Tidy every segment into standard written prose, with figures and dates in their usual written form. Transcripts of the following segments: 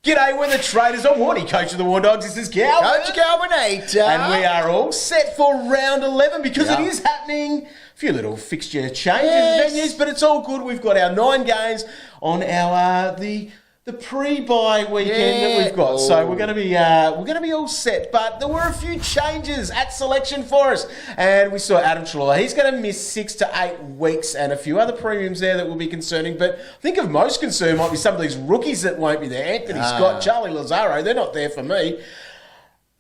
G'day, we're the Traders. I'm Warnie, coach of the War Dogs. This is Calvin. Coach CALVINATor. And we are all set for round 11 because it is happening. A few little fixture changes, venues, but it's all good. We've got our 9 games on our the pre-bye weekend that we've got, so we're going to be all set. But there were a few changes at selection for us, and we saw Adam Trelaw. He's going to miss 6 to 8 weeks, and a few other premiums there that will be concerning. But I think of most concern might be some of these rookies that won't be there. Anthony Scott, Charlie Lazaro, they're not there for me.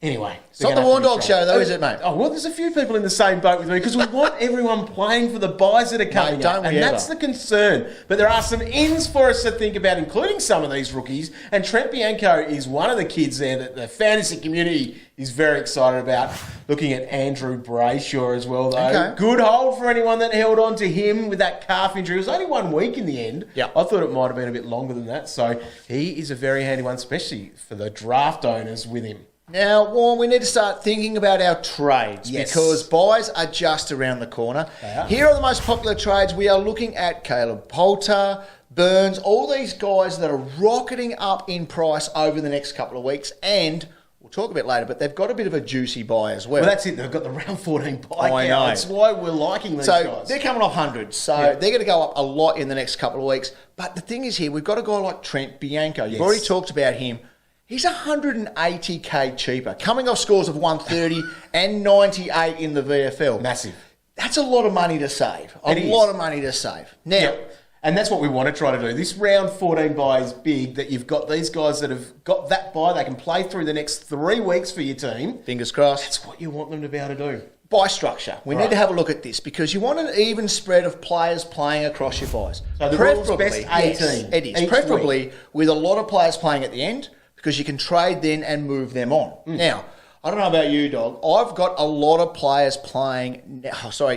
Anyway. It's not the War Dog show, though, is it, mate? Oh, well, there's a few people in the same boat with me because we want everyone playing for the buys that are coming up. And that's the concern. But there are some ins for us to think about, including some of these rookies. And Trent Bianco is one of the kids there that the fantasy community is very excited about. Looking at Andrew Brayshaw as well, though. Okay. Good hold for anyone that held on to him with that calf injury. It was only 1 week in the end. Yep. I thought it might have been a bit longer than that. So he is a very handy one, especially for the draft owners with him. Now, Warren, we need to start thinking about our trades because buys are just around the corner. Here are the most popular trades. We are looking at Caleb Poulter, Burns, all these guys that are rocketing up in price over the next couple of weeks, and we'll talk a bit later, but they've got a bit of a juicy buy as well. Well, that's it. They've got the round 14 buy. I know. That's why we're liking these guys. So they're coming off hundreds, so they're going to go up a lot in the next couple of weeks. But the thing is here, we've got a guy like Trent Bianco. You've already talked about him. He's 180k cheaper, coming off scores of 130 and 98 in the VFL. Massive. That's a lot of money to save. A lot of money to save. Now, and that's what we want to try to do. This round 14 buy is big, that you've got these guys that have got that buy. They can play through the next 3 weeks for your team. Fingers crossed. That's what you want them to be able to do. Buy structure. We need to have a look at this because you want an even spread of players playing across your buys. So the rules best 18. It is. Preferably with a lot of players playing at the end, because you can trade then and move them on. Now, I don't know about you, Dog. I've got a lot of players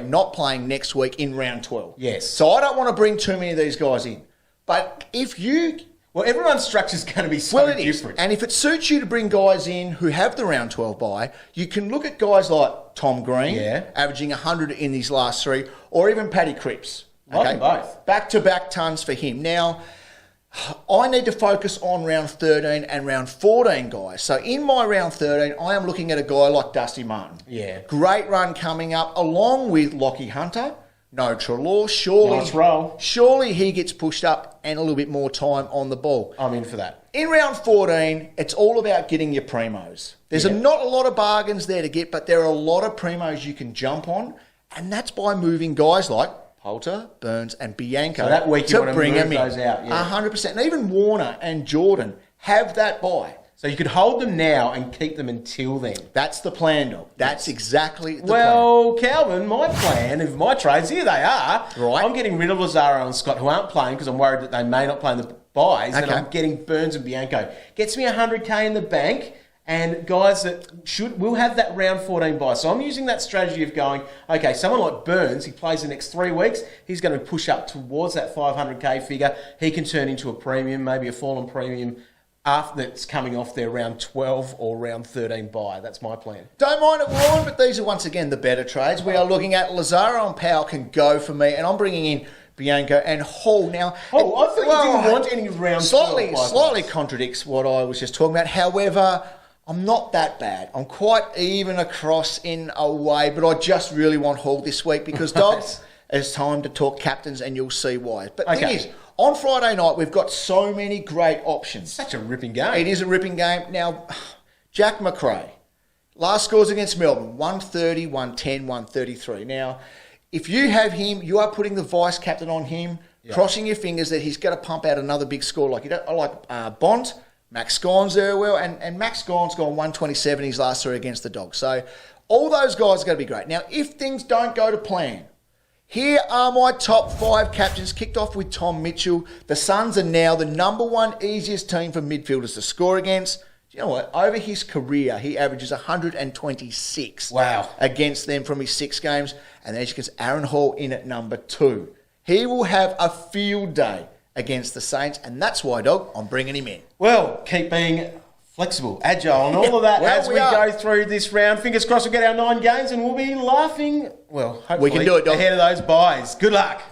not playing next week in round 12. Yes. So I don't want to bring too many of these guys in. But if you... Well, everyone's structure is going to be so different. And if it suits you to bring guys in who have the round 12 bye, you can look at guys like Tom Green, averaging 100 in these last 3, or even Paddy Cripps. Okay, both. Back-to-back tons for him. Now, I need to focus on round 13 and round 14 guys. So in my round 13, I am looking at a guy like Dusty Martin. Yeah. Great run coming up, along with Lockie Hunter. No Trelaw. Surely he gets pushed up and a little bit more time on the ball. I'm in for that. In round 14, it's all about getting your primos. There's not a lot of bargains there to get, but there are a lot of primos you can jump on, and that's by moving guys like Poulter, Burns, and Bianco. So that week you want to bring move them those out. 100%. And even Warner and Jordan have that buy. So you could hold them now and keep them until then. That's the plan, Dog. That's exactly the plan. Well, Calvin, my plan of my trades, here they are. Right. I'm getting rid of Lazaro and Scott, who aren't playing because I'm worried that they may not play in the buys. And I'm getting Burns and Bianco. Gets me 100k in the bank. And guys that will have that round 14 buy. So I'm using that strategy of going, okay, someone like Burns, he plays the next 3 weeks, he's going to push up towards that 500k figure. He can turn into a premium, maybe a fallen premium after that's coming off their round 12 or round 13 buy. That's my plan. Don't mind it, Warren, but these are once again the better trades. We are looking at Lazaro and Powell can go for me, and I'm bringing in Bianco and Hall. Now, I thought you didn't want any round 12 slightly contradicts what I was just talking about. However, I'm not that bad. I'm quite even across in a way, but I just really want Hall this week because, Dogs, it's time to talk captains and you'll see why. But the thing is, on Friday night, we've got so many great options. Such a ripping game. It is a ripping game. Now, Jack McRae, last scores against Melbourne, 130, 110, 133. Now, if you have him, you are putting the vice captain on him, crossing your fingers that he's going to pump out another big score like Bont. Max Gawn's there well, and Max Gawn's gone 127 his last 3 against the Dogs. So all those guys are going to be great. Now, if things don't go to plan, here are my top 5 captains, kicked off with Tom Mitchell. The Suns are now the #1 easiest team for midfielders to score against. Do you know what? Over his career, he averages 126 against them from his 6 games. And as you can see, Aaron Hall in at number 2. He will have a field day against the Saints, and that's why, Dog, I'm bringing him in. Well, keep being flexible, agile, and all of that as we go through this round. Fingers crossed we'll get our 9 games, and we'll be laughing, well, hopefully, we can do it, Dog. ahead of those buys. Good luck.